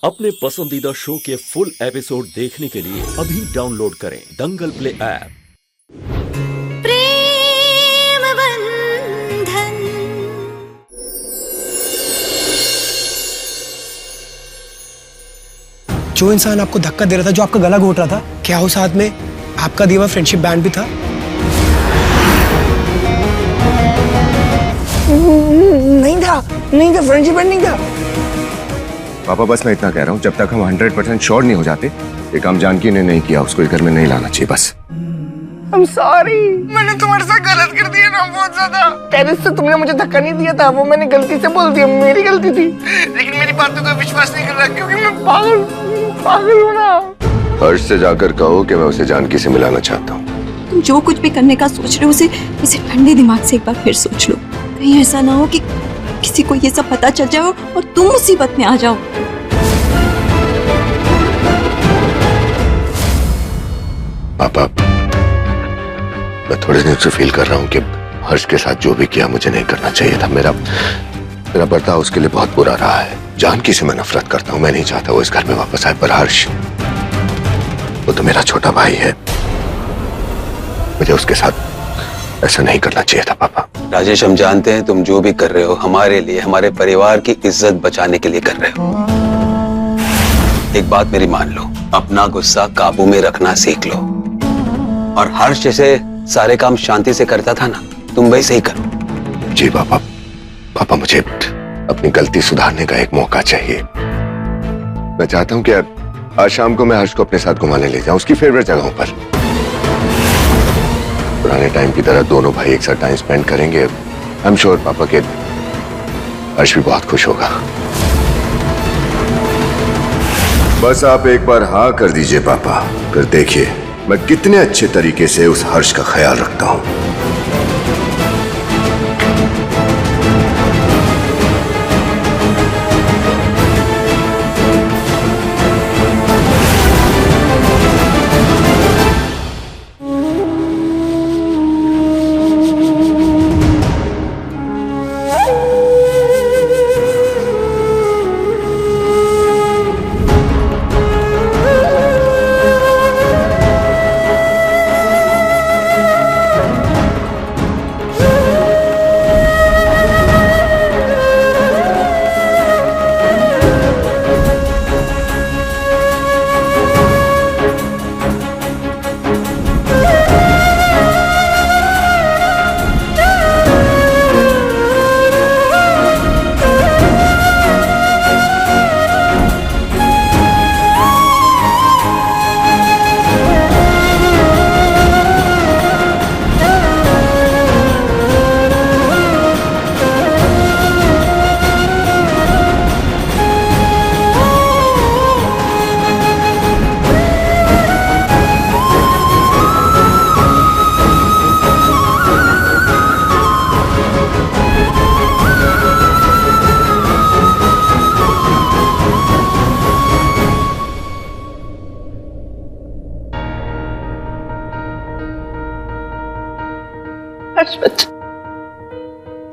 अपने पसंदीदा शो के फुल एपिसोड देखने के लिए अभी डाउनलोड करें दंगल प्ले ऐप। प्रेम बंधन। जो इंसान आपको धक्का दे रहा था, जो आपका गला घोट रहा था, क्या हो साथ में आपका दिया हुआ फ्रेंडशिप बैंड भी था? नहीं था फ्रेंडशिप बैंड नहीं था। पापा बस मैं इतना कह रहा हूँ, जब तक हम 100% श्योर नहीं हो जाते, ये काम जानकी ने नहीं किया, उसको घर में नहीं लाना चाहिए। बस I'm sorry, मैंने तुम्हारे साथ गलत कर दिया ना बहुत ज्यादा। टेरेस से तुमने मुझे धक्का नहीं दिया था, वो मैंने गलती से बोल दिया, मेरी गलती थी। लेकिन मेरी बात पे कोई विश्वास नहीं कर रहा क्योंकि मैं पागल हूँ ना। हर्ष से जाकर कहो कि मैं उसे जानकी से मिलाना चाहता हूँ। तुम जो कुछ भी करने का सोच रहे हो उसे ठंडे दिमाग से एक बार फिर सोच लो। कहीं ऐसा ना हो कि किसी को ये सब पता चल जाए और तुम मुसीबत में आ जाओ। पापा, मैं थोड़े दिन से फील कर रहा हूँ कि हर्ष के साथ जो भी किया मुझे नहीं करना चाहिए था। मेरा बर्ताव उसके लिए बहुत बुरा रहा है। जानकी से मैं नफरत करता हूँ, मैं नहीं चाहता वो इस घर में वापस आए। पर हर्ष, वो तो मेरा छोटा भाई है, मुझे उसके साथ ऐसा नहीं करना चाहिए था। पापा राजेश, हम जानते हैं तुम जो भी कर रहे हो हमारे लिए, हमारे परिवार की इज्जत बचाने के लिए कर रहे हो। एक बात मेरी मान लो, अपना गुस्सा काबू में रखना सीख लो। और हर्ष जैसे सारे काम शांति से करता था ना, तुम वैसे ही करो। जी पापा, मुझे अपनी गलती सुधारने का एक मौका चाहिए। मैं चाहता हूँ कि आज शाम को मैं हर्ष को अपने साथ घुमाने ले जाऊं, उसकी फेवरेट जगहों पर। पुराने टाइम की तरह दोनों भाई एक साथ टाइम स्पेंड करेंगे। आई एम श्योर पापा के हर्ष भी बहुत खुश होगा। बस आप एक बार हाँ कर दीजिए पापा, फिर देखिए मैं कितने अच्छे तरीके से उस हर्ष का ख्याल रखता हूँ।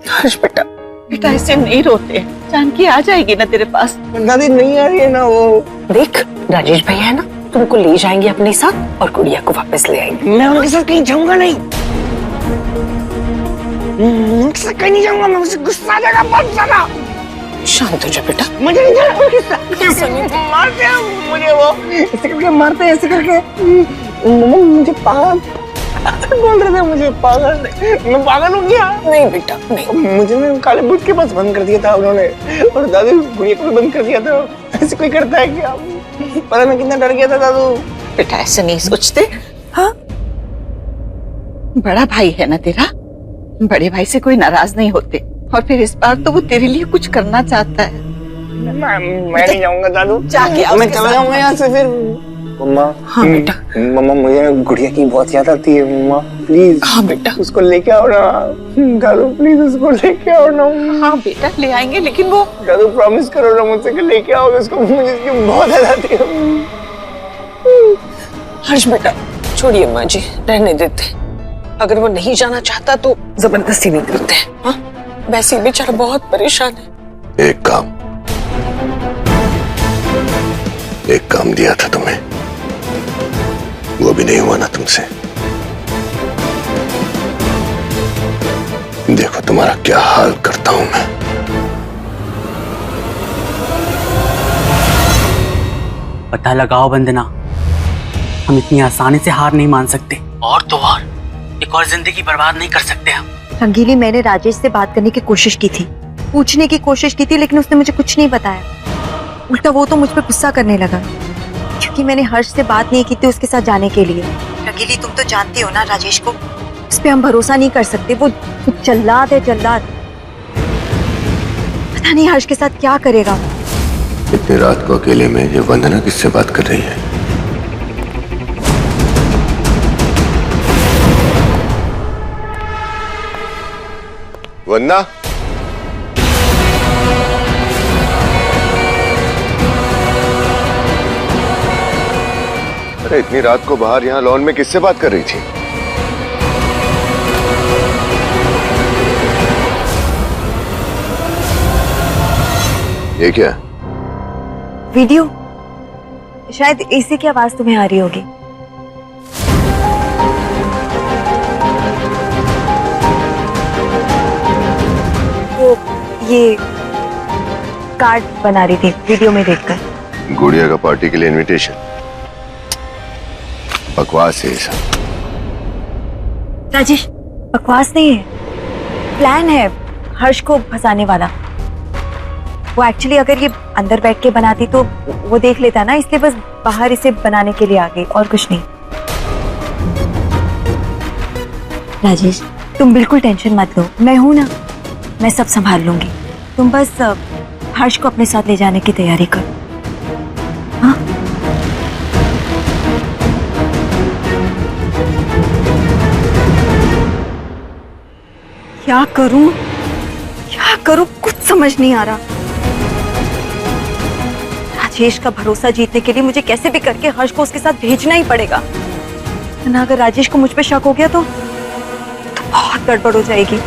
हर्ष बेटा ऐसे नहीं रोते। जानकी आ जाएगी ना तेरे पास। दादी नहीं आ रही है ना वो। देख, राजेश भैया है ना, तुमको ले जाएंगे अपने साथ और गुड़िया को वापस ले आएंगे। मैं उनके साथ कहीं जाऊंगा नहीं, उनके साथ कहीं नहीं जाऊंगा। मैं मुझे गुस्सा आ जाएगा बहुत ज्यादा। शांत हो जा बेटा। मुझे नहीं जाना उनके साथ। मारते हैं मुझे वो, ऐसे करके मारते हैं, ऐसे करके। मुझे पागल बोल रहे थे, मुझे पागल। मैं पागल हूँ क्या? नहीं बेटा नहीं। मुझे ना काले बूट के पास बंद कर दिया था उन्होंने, और दादू गुड़िया को भी बंद कर दिया था। ऐसे कोई करता है क्या? पता मैं कितना डर गया था दादू। बेटा ऐसे नहीं सोचते। हाँ, बड़ा भाई है ना तेरा, बड़े भाई से कोई नाराज नहीं होते। और फिर इस बार तो वो तेरे लिए कुछ करना चाहता है। मैं नहीं जाऊंगा दादू, जाके मैं चला जाऊंगा यहाँ से फिर। मम्मा, हाँ बेटा। मम्मा मुझे गुड़िया की बहुत याद आती है। मम्मा प्लीज। हाँ बेटा। उसको लेके आओ ना दादू, प्लीज उसको लेके आओ ना। हाँ बेटा ले आएंगे, लेकिन वो दादू प्रॉमिस करो ना मुझसे कि लेके आओगे उसको, मुझे इसकी बहुत याद आती है। हर्ष बेटा छोड़िए माँ जी, रहने देते। अगर वो नहीं जाना चाहता तो जबरदस्ती नहीं करते हैं। हाँ, वैसे ही बेचारा बहुत परेशान है। एक काम एक काम दिया था तुम्हें, वो भी नहीं हुआ ना तुमसे। देखो तुम्हारा क्या हाल करता हूं मैं। पता लगाओ वंदना, हम इतनी आसानी से हार नहीं मान सकते। और तो और एक और जिंदगी बर्बाद नहीं कर सकते हम। रंगीली, मैंने राजेश से बात करने की कोशिश की थी, पूछने की कोशिश की थी, लेकिन उसने मुझे कुछ नहीं बताया। उल्टा वो तो मुझ पे गुस्सा करने लगा क्योंकि मैंने हर्ष से बात नहीं की थी उसके साथ जाने के लिए। रंगीली, तुम तो जानती हो ना राजेश को, उस पे हम भरोसा नहीं कर सकते। वो जल्लाद है, जल्लाद। पता नहीं हर्ष के साथ क्या करेगा। इतनी रात को अकेले में ये वंदना किससे बात कर रही है? वंदना, अरे इतनी रात को बाहर यहाँ लॉन में किससे बात कर रही थी? ये क्या? वीडियो। शायद इसी की आवाज तुम्हें आ रही होगी। वो ये कार्ड बना रही थी वीडियो में देखकर। गुड़िया का पार्टी के लिए इनविटेशन? बकवास है ये सब। राजेश, बकवास नहीं है, प्लान है हर्ष को फंसाने वाला। वो एक्चुअली अगर ये अंदर बैठ के बनाती तो वो देख लेता ना, इसलिए बस बाहर इसे बनाने के लिए आ गई, और कुछ नहीं। राजेश, तुम बिल्कुल टेंशन मत लो, मैं हूं ना, मैं सब संभाल लूंगी। तुम बस हर्ष को अपने साथ ले जाने की तैयारी करो। हाँ? क्या करूं, क्या करूं, कुछ समझ नहीं आ रहा। राजेश का भरोसा जीतने के लिए मुझे कैसे भी करके हर्ष को उसके साथ भेजना ही पड़ेगा, वरना अगर राजेश को मुझ पे शक हो गया तो बहुत गड़बड़ हो जाएगी।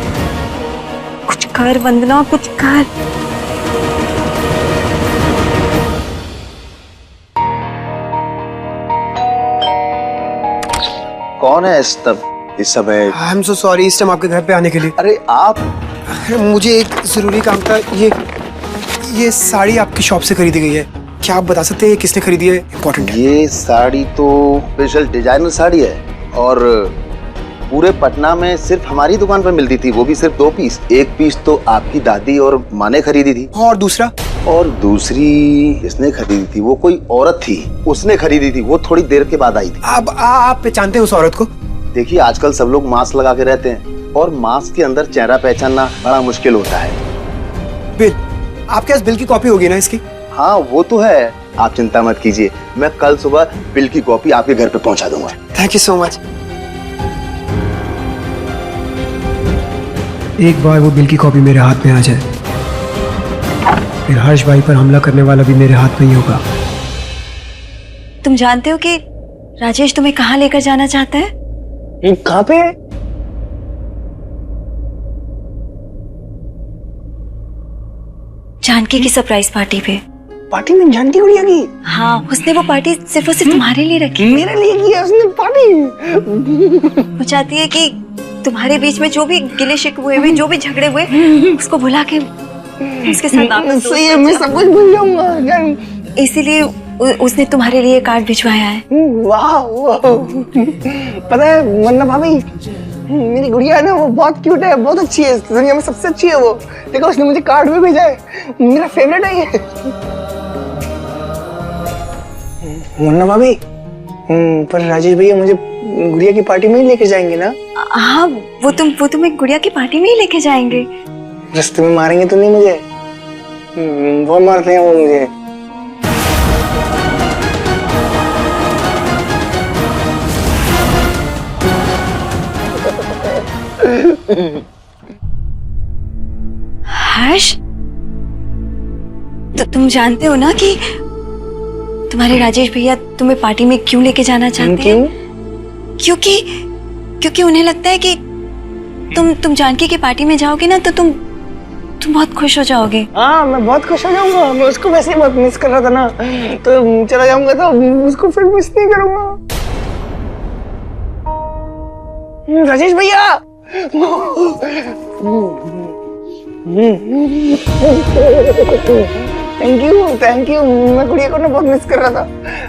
कुछ कर वंदना, कुछ कर। कौन है इस समय? आई एम सो सॉरी इस टाइम आपके घर पे आने के लिए। अरे आप, मुझे एक जरूरी काम था। ये साड़ी आपकी शॉप से खरीदी गई है, क्या आप बता सकते हैं ये किसने खरीदी है? इम्पोर्टेंट है। ये साड़ी तो स्पेशल डिजाइनर साड़ी है और पूरे पटना में सिर्फ हमारी दुकान पर मिलती थी, वो भी सिर्फ 2 पीस। एक पीस तो आपकी दादी और माँ ने खरीदी थी, और दूसरा? और दूसरी इसने खरीदी थी, वो कोई औरत थी, उसने खरीदी थी, वो थोड़ी देर के बाद आई थी। आप पहचानते हैं उस औरत को? देखिए आजकल सब लोग मास्क लगा के रहते हैं और मास्क के अंदर चेहरा पहचानना बड़ा मुश्किल होता है। बिल, आपके पास बिल की कॉपी होगी ना इसकी? हाँ वो तो है, आप चिंता मत कीजिए, मैं कल सुबह बिल की कॉपी आपके घर पे पहुंचा दूंगा। Thank you so much. एक बार वो बिल की कॉपी मेरे हाथ में आ जाए, फिर हर्ष भाई पर हमला करने वाला भी मेरे हाथ में ही होगा। तुम जानते हो कि राजेश तुम्हें कहाँ लेकर जाना चाहता है? कहाँ पे? जानकी की सरप्राइज पार्टी पे। पार्टी में जानकी गुड़िया की? हाँ, उसने वो पार्टी सिर्फ और सिर्फ तुम्हारे लिए रखी है। मेरे लिए की है उसने पार्टी? वो चाहती है कि तुम्हारे बीच में जो भी गिले शिकवे हुए, जो भी झगड़े हुए, उसको भुला के उसके साथ वापस सही है, मैं सब कुछ भूल जाऊंगा। इसीलिए उसने तुम्हारे लिए कार्ड भिजवाया है। वाह वाह, पता है वंदना भाभी, मेरी गुड़िया है ना, वो बहुत क्यूट है, बहुत अच्छी है, दुनिया में सबसे अच्छी है वो। देखो उसने मुझे कार्ड भी भेजा है, मेरा फेवरेट है ये। वंदना भाभी, पर राजेश भैया मुझे गुड़िया की पार्टी में ही लेके जाएंगे ना? हाँ, वो तुम्हें गुड़िया की पार्टी में ही लेके जाएंगे। रास्ते में मारेंगे तो नहीं मुझे? बहुत मारते हैं वो मुझे। हर्ष, तो तुम जानते हो ना कि तुम्हारे राजेश भैया तुम्हें पार्टी में क्यों लेके जाना चाहते हैं? क्योंकि उन्हें लगता है कि तुम जानकी की पार्टी में जाओगे ना तो तुम बहुत खुश हो जाओगे। हाँ मैं बहुत खुश हो जाऊंगा, मैं उसको वैसे ही बहुत मिस कर रहा था ना, तो चला जाऊंगा तो उसको फिर मिस नहीं करूंगा। राजेश भैया थैंक यू, मैं गुड़िया को ना बहुत मिस कर रहा था।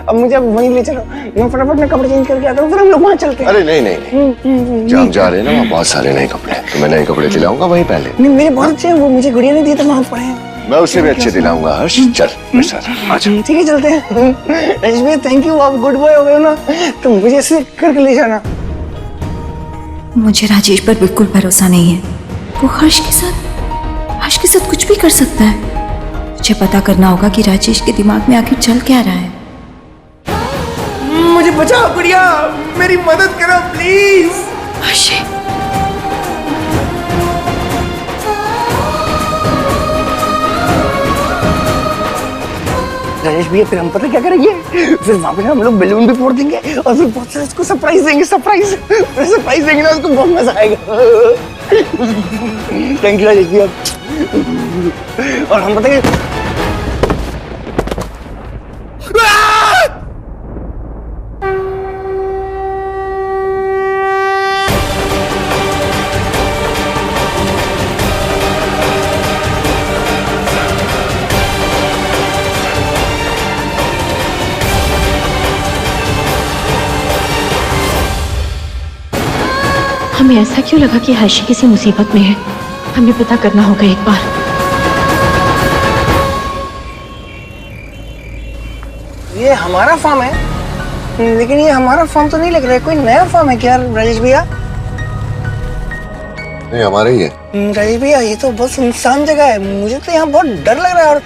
अब मुझे अब वहीं ले चलो, मैं फटाफट में कपड़े चेंज करके आता हूँ, फिर हम लोग वहाँ चलते हैं। अरे नहीं, जहाँ हम जा रहे हैं ना वहाँ बहुत सारे नए कपड़े हैं, तो मैं नए कपड़े दिलाऊंगा वहीं पहले। नहीं मेरे बहुत अच्छे हैं, वो मुझे गुड़िया ने दिए थे, वहाँ पड़े हैं। मैं उससे भी अच्छे दिलाऊंगा हर्ष, चल मेरे साथ आ जा। ठीक है चलते हैं। राजेश भैया थैंक यू, आप गुड बॉय हो गए ना, तो मुझे ऐसे करके ले जाना। मुझे राजेश पर बिल्कुल भरोसा नहीं है, वो हर्ष के साथ कुछ भी कर सकता है। मुझे पता करना होगा कि राजेश के दिमाग में आखिर चल क्या रहा है। मुझे बचाओ गुड़िया, मेरी मदद करो प्लीज। हर्ष राजेश भैया फिर हम पता क्या करेंगे, फिर वहाँ पे हम लोग बैलून भी फोड़ देंगे और फिर बहुत सारा उसको सरप्राइज देंगे, सरप्राइज देंगे ना, उसको बहुत मजा आएगा। थैंक यू राजेश भैया। और हम बताएंगे हमें ऐसा क्यों लगा कि हर्षी किसी मुसीबत में है। हमें पता करना होगा एक बार। ये हमारा फार्म है, लेकिन ये हमारा फार्म तो नहीं लग रहा है, कोई नया फार्म है क्या राजेश भैया? नहीं हमारा ही है। राजेश भैया ये तो बहुत सुनसान जगह है, मुझे तो यहाँ बहुत डर लग रहा है और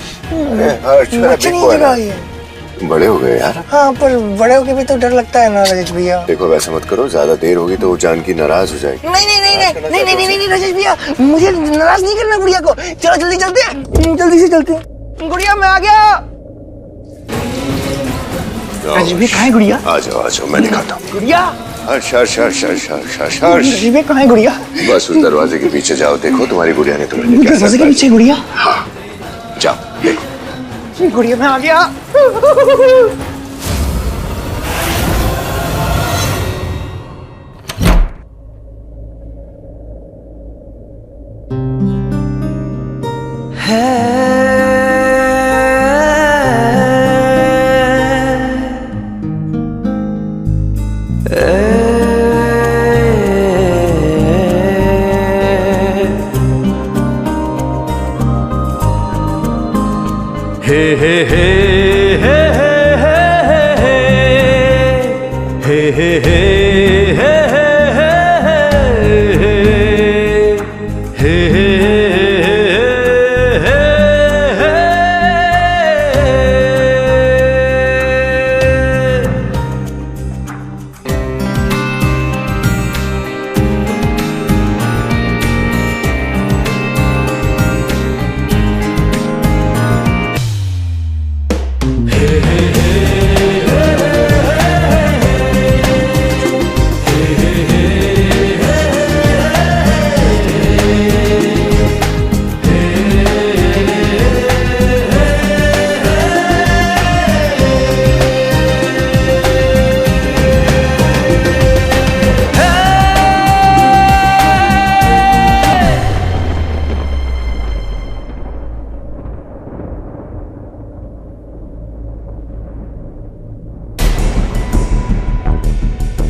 अच्छी नहीं जगह है। बड़े हो गए यार। हाँ पर बड़े होके भी तो डर लगता है ना राजेश भैया। देखो वैसे मत करो, ज्यादा देर होगी तो वो जानकी नाराज हो जाएगी। नहीं राजेश भैया, मुझे नाराज नहीं करना गुड़िया को। चलो जल्दी चलते हैं, जल्दी से चलते हैं। गुड़िया मैं आ गया। राजेश भैया कहाँ है गुड़िया? आ जाओ मैं दिखाता हूँ। गुड़िया हर्ष। राजेश भैया कहाँ है गुड़िया? बस उस दरवाजे के पीछे जाओ, देखो तुम्हारी गुड़िया ने तुम्हें दरवाजे के पीछे गुड़िया? हाँ जाओ देखो। गुड़िया मैं आ गया।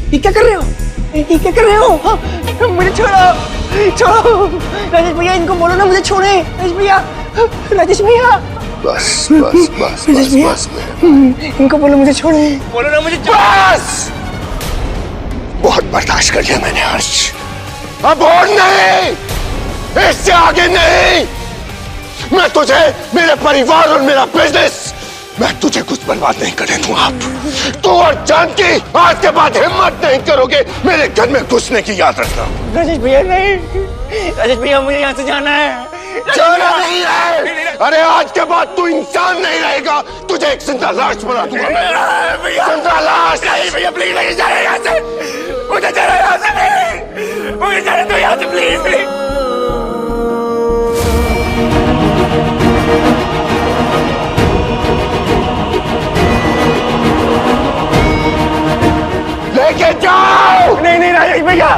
ये क्या कर रहे हो? ये क्या कर रहे हो? हाँ, मुझे छोड़ो राजेश भैया, इनको बोलो ना मुझे छोड़े। राजेश भैया बस इनको बोलो मुझे छोड़े, बोलो ना मुझे बस। बहुत बर्दाश्त कर लिया मैंने हर्ष, अब और नहीं, इससे आगे नहीं। मैं तुझे, मेरे परिवार और मेरा बिजनेस, मैं तुझे कुछ बर्बाद नहीं करने दूंगा। आप तू और जानकी आज के बाद हिम्मत नहीं करोगे मेरे घर में घुसने की, याद रखना। राजेश भैया नहीं, राजेश भैया मुझे यहाँ से जाना है। जाना नहीं है। अरे आज के बाद तू इंसान नहीं रहेगा, तुझे एक जिंदा लाश बना दूंगा मैं। जिंदा लाश। नहीं भैया प्लीज नहीं जाना यहाँ से, मुझे जाना यहाँ से, मुझे जाने दो यहाँ से प्लीज। राजेश भैया।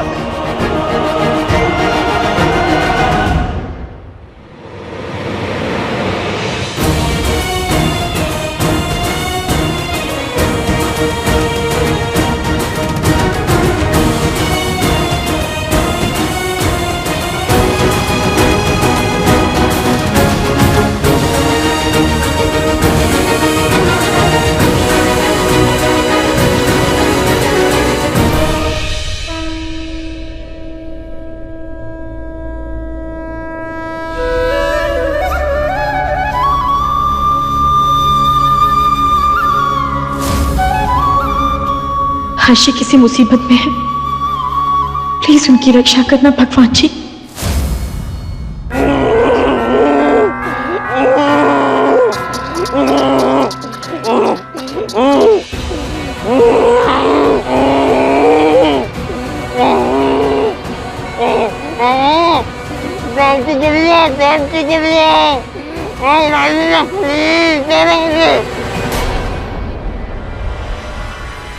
हर्षी किसी मुसीबत में है, प्लीज उनकी रक्षा करना भगवान जी।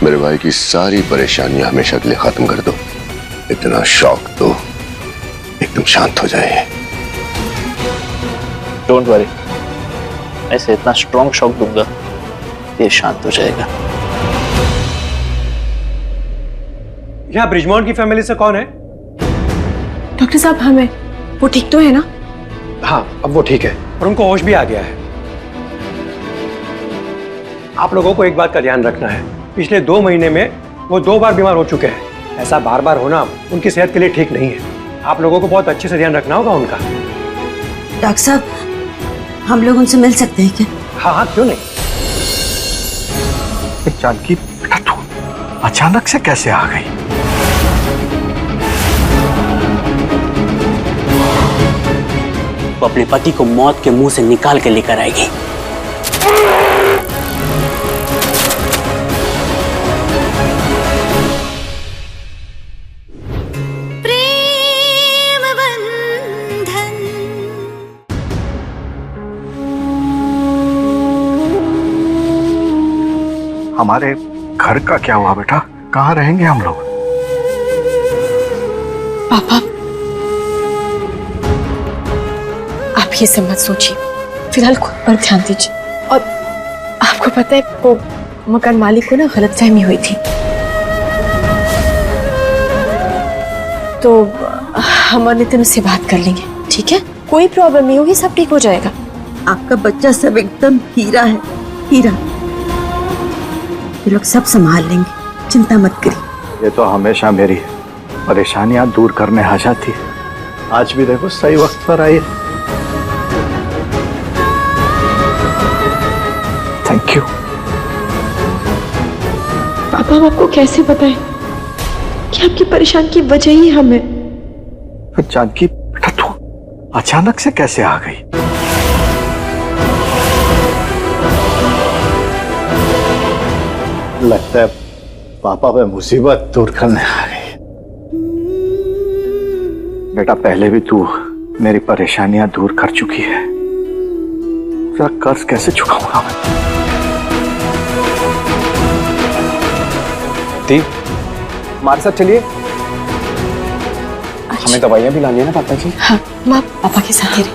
मेरे भाई की सारी परेशानियां हमेशा के लिए खत्म कर दो। इतना शौक तो एकदम शांत हो जाए। डोंट वरी, ऐसे इतना स्ट्रॉन्ग शॉक दूंगा ये शांत हो जाएगा। यहाँ ब्रिजमोहन की फैमिली से कौन है? डॉक्टर साहब हमें, वो ठीक तो है ना? हाँ अब वो ठीक है और उनको होश भी आ गया है। आप लोगों को एक बात का ध्यान रखना है, पिछले 2 महीने में वो 2 बार बीमार हो चुके हैं। ऐसा बार बार होना उनकी सेहत के लिए ठीक नहीं है। आप लोगों को बहुत अच्छे से ध्यान रखना होगा उनका। डॉक्टर साहब हम लोग उनसे मिल सकते हैं क्या? हाँ हाँ क्यों नहीं। जानकी बेटा तू अचानक से कैसे आ गई? वो अपने पति को मौत के मुंह से निकाल के लेकर आएगी। प्रेम बंधन। हमारे घर का क्या हुआ बेटा? कहाँ रहेंगे हम लोग? पापा आप ये सब मत सोचिए, फिलहाल खुद पर ध्यान दीजिए। और आपको पता है वो मकान मालिक को ना गलतफहमी हुई थी, तो हम और नितिन उससे बात कर लेंगे, ठीक है? कोई प्रॉब्लम नहीं होगी, सब ठीक हो जाएगा। आपका बच्चा सब एकदम हीरा है, हीरा। ये लोग सब संभाल लेंगे, चिंता मत करिए। ये तो हमेशा मेरी परेशानियां दूर करने आ जाती है। आज भी देखो सही वक्त पर आई। Thank you. पापा हम आपको कैसे बताएं कि आपकी परेशानी की वजह ही हम है? जानकी बेटा तू अचानक से कैसे आ गई? लगता है पापा पे मुसीबत दूर करने आ गई। बेटा पहले भी तू मेरी परेशानियां दूर कर चुकी है, तेरा कर्ज कैसे चुकाऊंगा मैं? दी हमारे साथ चलिए, हमें दवाइयां भी लानी है ना पापा जी। हाँ माँ पापा के साथ ही रहे।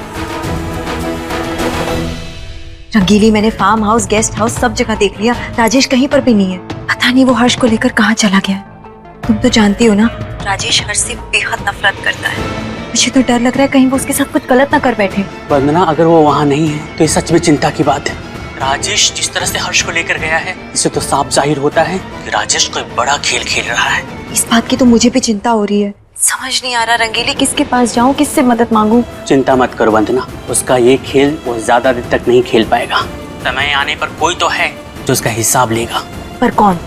रंगीली मैंने फार्म हाउस, गेस्ट हाउस सब जगह देख लिया, राजेश कहीं पर भी नहीं है। पता नहीं वो हर्ष को लेकर कहाँ चला गया है। तुम तो जानती हो ना राजेश हर्ष से बेहद नफरत करता है। मुझे तो डर लग रहा है कहीं वो उसके साथ कुछ गलत ना कर बैठे। वंदना अगर वो वहाँ नहीं है तो ये सच में चिंता की बात है। राजेश जिस तरह से हर्ष को लेकर गया है, इससे तो साफ जाहिर होता है कि राजेश कोई बड़ा खेल खेल रहा है। इस बात की तो मुझे भी चिंता हो रही है। समझ नहीं आ रहा रंगीली किसके पास जाऊं, किससे मदद मांगूं। चिंता मत करो वंदना, उसका ये खेल वो ज्यादा देर तक नहीं खेल पाएगा। समय आने पर कोई तो है जो उसका हिसाब लेगा। पर कौन?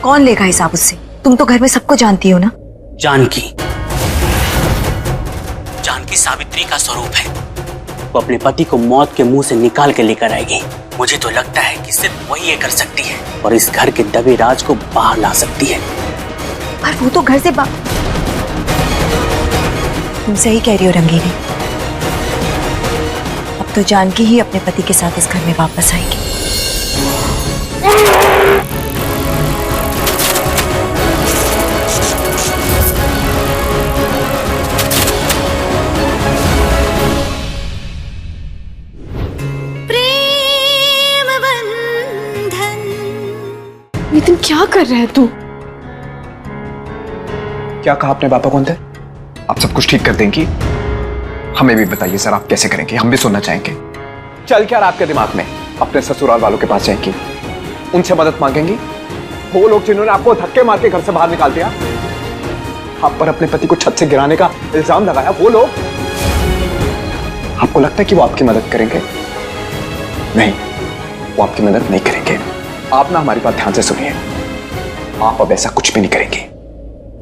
कौन लेगा हिसाब उससे? तुम तो घर में सबको जानती हो ना। जानकी सावित्री का स्वरूप है। वो अपने पति को मौत के मुंह से निकाल के लेकर आएगी। मुझे तो लगता है कि सिर्फ वही ये कर सकती है और इस घर के दबे राज को बाहर ला सकती है। पर वो तो घर से तुम सही कह रही हो रंगीली। अब तो जानकी ही अपने पति के साथ इस घर में वापस आएगी। नितिन क्या कर रहा है तू? क्या कहा आपने? पापा कौन थे? आप सब कुछ ठीक कर देंगी? हमें भी बताइए सर, आप कैसे करेंगे? हम भी सुनना चाहेंगे। चल क्या रहा आपके दिमाग में? अपने ससुराल वालों के पास जाएंगी, उनसे मदद मांगेंगी? वो लोग जिन्होंने आपको धक्के मार के घर से बाहर निकाल दिया, आप पर अपने पति को छत से गिराने का इल्जाम लगाया, वो लोग आपको लगता है कि वो आपकी मदद करेंगे? नहीं, वो आपकी मदद नहीं करेंगे। आप ना हमारी बात ध्यान से सुनिए, आप अब ऐसा कुछ भी नहीं करेंगे।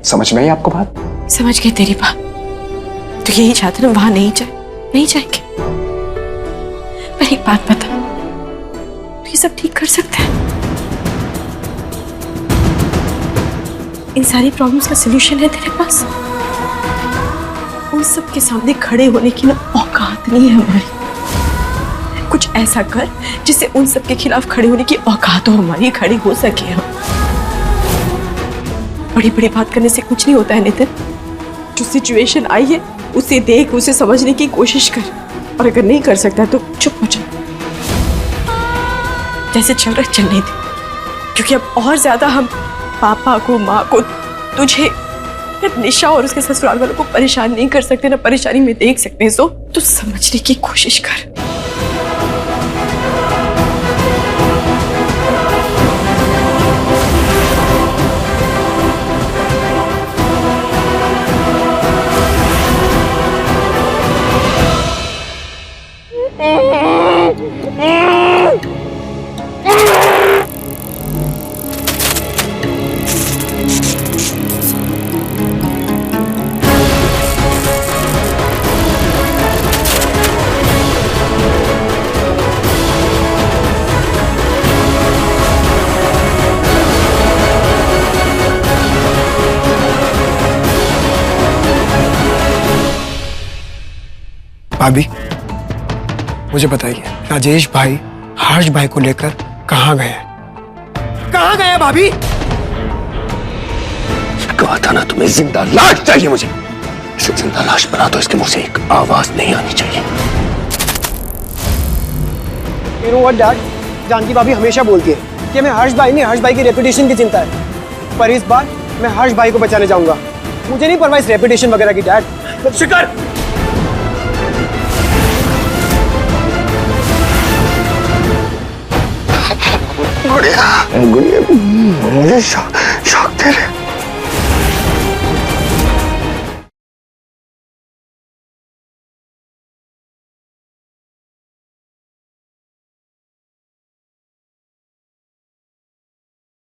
समझ में आई आपको बात? समझ गई तेरी बात। तो यही चाहते ना वहां नहीं जाएंगे। पर एक बात बता, तो ये सब ठीक कर सकते हैं? इन सारी प्रॉब्लम्स का सलूशन है तेरे पास? उन सब के सामने खड़े होने की ना औकात नहीं है हमारी। कुछ ऐसा कर जिससे उन सब के खिलाफ खड़े होने की औकात हो हमारी, खड़े हो सके हम। बड़ी बड़ी बात करने से कुछ नहीं होता है नितिन। जो सिचुएशन आई है उसे देख, उसे समझने की कोशिश कर, और अगर नहीं कर सकता तो चुप हो जा। जैसे चल रहा चलने दे, क्योंकि अब और ज्यादा हम पापा को, माँ को, तुझे, निशा और उसके ससुराल वालों को परेशान नहीं कर सकते, ना परेशानी में देख सकते हैं। सो तू समझने की कोशिश कर। भाभी मुझे बताइए, राजेश भाई हर्ष भाई को लेकर कहाँ गए? कहाँ गए भाभी? कहा था ना तुम्हें, जिंदा लाश चाहिए मुझे। इसे जिंदा लाश बना दो, इसके मुंह से एक आवाज नहीं आनी चाहिए। You know what, Dad? Janaki भाभी हमेशा बोलती है कि हमें हर्ष भाई नहीं, हर्ष भाई की रेपुटेशन की चिंता है। पर इस बार मैं हर्ष भाई को बचाने जाऊंगा। मुझे नहीं परवाह इस रेपुटेशन वगैरह की, डैड। शिकर गुड़िया, मुझे शौक दे रहे।